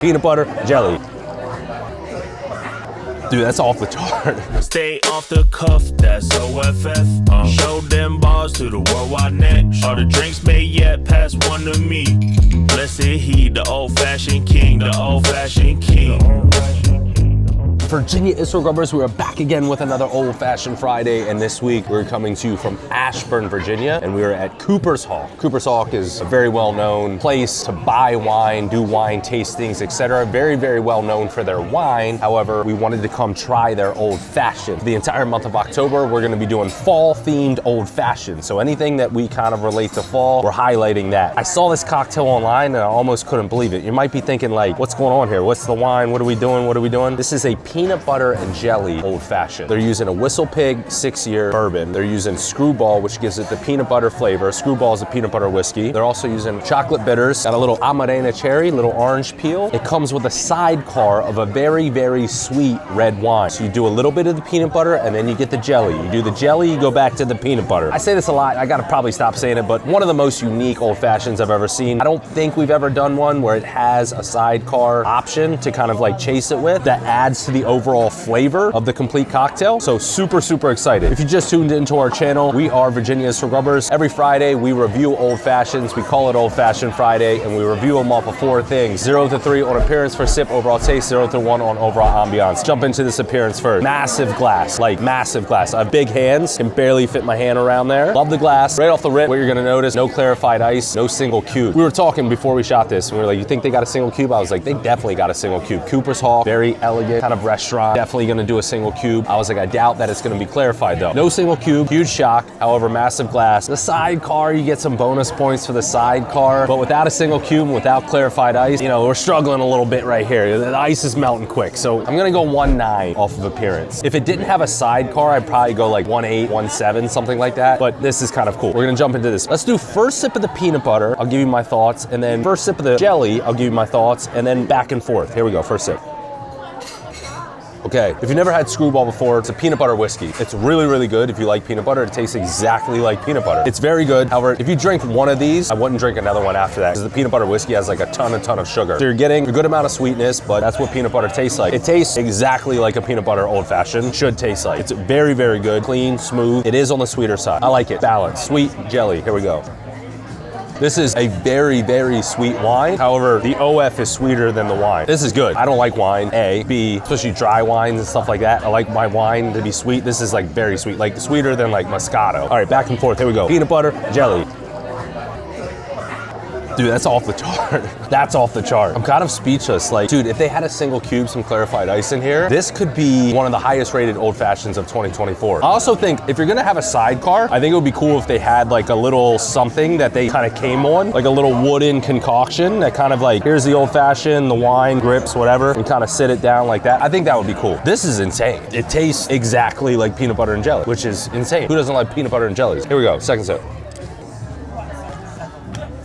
Peanut butter, jelly. Dude, that's off the chart. Stay off the cuff, that's OFF. Show them balls to the worldwide net. All the drinks made yet, pass one to me. Blessed he, the old-fashioned king, the old-fashioned king. Virginia Israel Grubbers, we are back again with another Old Fashioned Friday, and this week we're coming to you from Ashburn, Virginia, and we are at Cooper's Hawk. Cooper's Hawk is a very well-known place to buy wine, do wine tastings, etc. Very, very well known for their wine. However, we wanted to come try their Old Fashioned. The entire month of October, we're gonna be doing fall-themed Old Fashioned. So anything that we kind of relate to fall, we're highlighting that. I saw this cocktail online and I almost couldn't believe it. You might be thinking like, what's going on here? What's the wine? What are we doing? What are we doing? This is a peanut butter and jelly Old Fashioned. They're using a Whistle Pig 6-year bourbon. They're using Screwball, which gives it the peanut butter flavor. Screwball is a peanut butter whiskey. They're also using chocolate bitters, got a little Amarena cherry, little orange peel. It comes with a sidecar of a very, very sweet red wine. So you do a little bit of the peanut butter and then you get the jelly. You do the jelly, you go back to the peanut butter. I say this a lot, I gotta probably stop saying it, but one of the most unique Old Fashions I've ever seen. I don't think we've ever done one where it has a sidecar option to kind of like chase it with that adds to the overall flavor of the complete cocktail. So super, super excited. If you just tuned into our channel, we are Virginia Israel Grubbers. Every Friday, we review Old Fashions. We call it Old Fashioned Friday, and we review them off of 4 things. 0 to 3 on appearance for sip, overall taste, 0 to 1 on overall ambiance. Jump into this appearance first. Massive glass, like massive glass. I have big hands, can barely fit my hand around there. Love the glass. Right off the rip, what you're gonna notice, no clarified ice, no single cube. We were talking before we shot this, and we were like, you think they got a single cube? I was like, they definitely got a single cube. Cooper's Hawk, very elegant kind of restaurant. Definitely gonna do a single cube. I was like, I doubt that it's gonna be clarified though. No single cube, huge shock. However, massive glass. The sidecar, you get some bonus points for the sidecar, but without a single cube and without clarified ice, you know, we're struggling a little bit right here. The ice is melting quick. So I'm gonna go 1.9 off of appearance. If it didn't have a sidecar, I'd probably go like 1.8, 1.7, something like that. But this is kind of cool. We're gonna jump into this. Let's do first sip of the peanut butter. I'll give you my thoughts. And then first sip of the jelly, I'll give you my thoughts. And then back and forth. Here we go, first sip. Okay, if you've never had Screwball before, it's a peanut butter whiskey. It's really, really good. If you like peanut butter, it tastes exactly like peanut butter. It's very good. However, if you drink one of these, I wouldn't drink another one after that because the peanut butter whiskey has like a ton of sugar. So you're getting a good amount of sweetness, but that's what peanut butter tastes like. It tastes exactly like a peanut butter Old Fashioned should taste like. It's very, very good, clean, smooth. It is on the sweeter side. I like it. Balanced, sweet, jelly. Here we go. This is a very, very sweet wine. However, the OF is sweeter than the wine. This is good. I don't like wine, A. B, especially dry wines and stuff like that. I like my wine to be sweet. This is like very sweet, like sweeter than like Moscato. All right, back and forth, here we go. Peanut butter, jelly. Dude, that's off the chart. That's off the chart. I'm kind of speechless. Like, dude, if they had a single cube, some clarified ice in here, this could be one of the highest rated Old Fashions of 2024. I also think if you're gonna have a sidecar, I think it would be cool if they had like a little something that they kind of came on, like a little wooden concoction that kind of like, here's the Old Fashioned, the wine, grips, whatever, and kind of sit it down like that. I think that would be cool. This is insane. It tastes exactly like peanut butter and jelly, which is insane. Who doesn't like peanut butter and jellies? Here we go, second sip.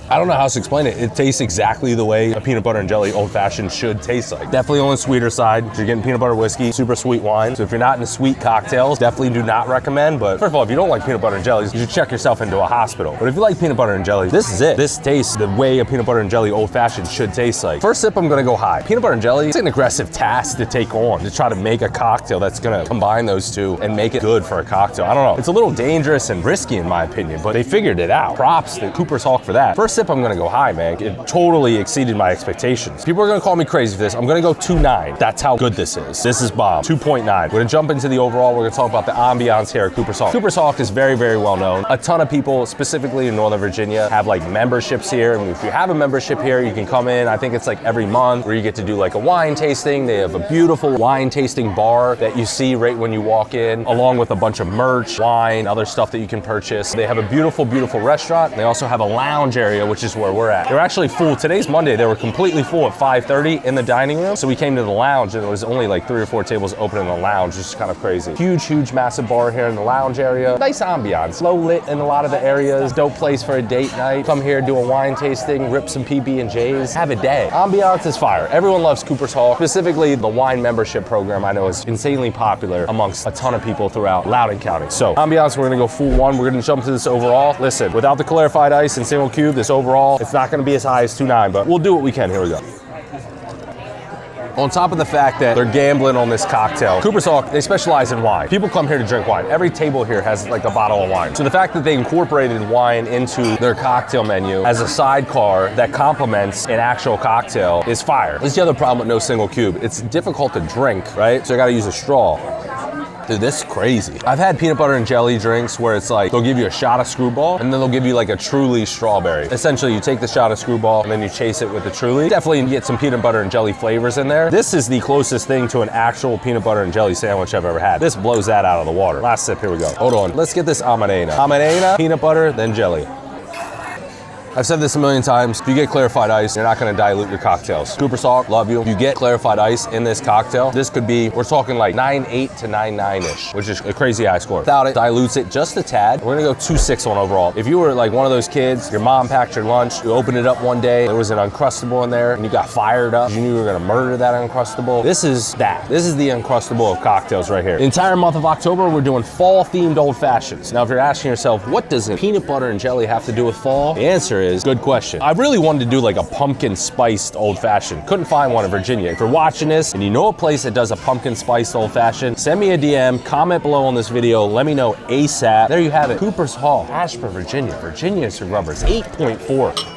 I don't know how else to explain it. It tastes exactly the way a peanut butter and jelly Old Fashioned should taste like. Definitely on the sweeter side. You're getting peanut butter whiskey, super sweet wine. So if you're not into sweet cocktails, definitely do not recommend. But first of all, if you don't like peanut butter and jellies, you should check yourself into a hospital. But if you like peanut butter and jellies, this is it. This tastes the way a peanut butter and jelly Old Fashioned should taste like. First sip, I'm gonna go high. Peanut butter and jelly, it's an aggressive task to take on, to try to make a cocktail that's gonna combine those two and make it good for a cocktail. I don't know. It's a little dangerous and risky in my opinion, but they figured it out. Props to Cooper's Hawk for that. First sip, I'm gonna go high, man. It totally exceeded my expectations. People are gonna call me crazy for this. I'm gonna go 2.9. That's how good this is. This is bomb. 2.9. We're gonna jump into the overall. We're gonna talk about the ambiance here at Cooper's Hawk. Cooper's Hawk is very, very well known. A ton of people, specifically in Northern Virginia, have like memberships here. And if you have a membership here, you can come in. I think it's like every month where you get to do like a wine tasting. They have a beautiful wine tasting bar that you see right when you walk in, along with a bunch of merch, wine, other stuff that you can purchase. They have a beautiful, beautiful restaurant. They also have a lounge area, which is where we're at. They're actually full. Today's Monday. They were completely full at 5:30 in the dining room. So we came to the lounge and there was only like 3 or 4 tables open in the lounge. It's just kind of crazy. Huge, massive bar here in the lounge area. Nice ambiance. Low lit in a lot of the areas. Dope place for a date night. Come here, do a wine tasting, rip some PB&Js, have a day. Ambiance is fire. Everyone loves Cooper's Hawk. Specifically, the wine membership program I know is insanely popular amongst a ton of people throughout Loudoun County. So ambiance, we're gonna go full one. We're gonna jump to this overall. Listen, without the clarified ice and single cube, this overall, it's not gonna be as high as 2.9, but we'll do what we can. Here we go. On top of the fact that they're gambling on this cocktail, Cooper's Hawk, they specialize in wine. People come here to drink wine. Every table here has like a bottle of wine. So the fact that they incorporated wine into their cocktail menu as a sidecar that complements an actual cocktail is fire. This is the other problem with no single cube. It's difficult to drink, right? So I gotta use a straw. Dude, this is crazy. I've had peanut butter and jelly drinks where it's like, they'll give you a shot of Screwball and then they'll give you like a Truly strawberry. Essentially, you take the shot of Screwball and then you chase it with the Truly. Definitely get some peanut butter and jelly flavors in there. This is the closest thing to an actual peanut butter and jelly sandwich I've ever had. This blows that out of the water. Last sip, here we go. Hold on, let's get this Amanena. Amanena, peanut butter, then jelly. I've said this a million times. If you get clarified ice, you're not gonna dilute your cocktails. Cooper's Hawk, love you. You get clarified ice in this cocktail. This could be, we're talking like 9.8 to 9.9-ish, which is a crazy high score. Without it, dilutes it just a tad. We're gonna go 2.6 on overall. If you were like one of those kids, your mom packed your lunch, you opened it up one day, there was an Uncrustable in there, and you got fired up. You knew you were gonna murder that Uncrustable. This is that. This is the Uncrustable of cocktails right here. The entire month of October, we're doing fall-themed old fashions. Now, if you're asking yourself, what does a peanut butter and jelly have to do with fall? The answer is, good question. I really wanted to do like a pumpkin spiced old fashioned. Couldn't find one in Virginia. If you're watching this and you know a place that does a pumpkin spiced old fashioned, send me a DM, comment below on this video, let me know ASAP. There you have it. Cooper's Hall, Ashburn, Virginia. Virginia is for Grubbers, 8.4.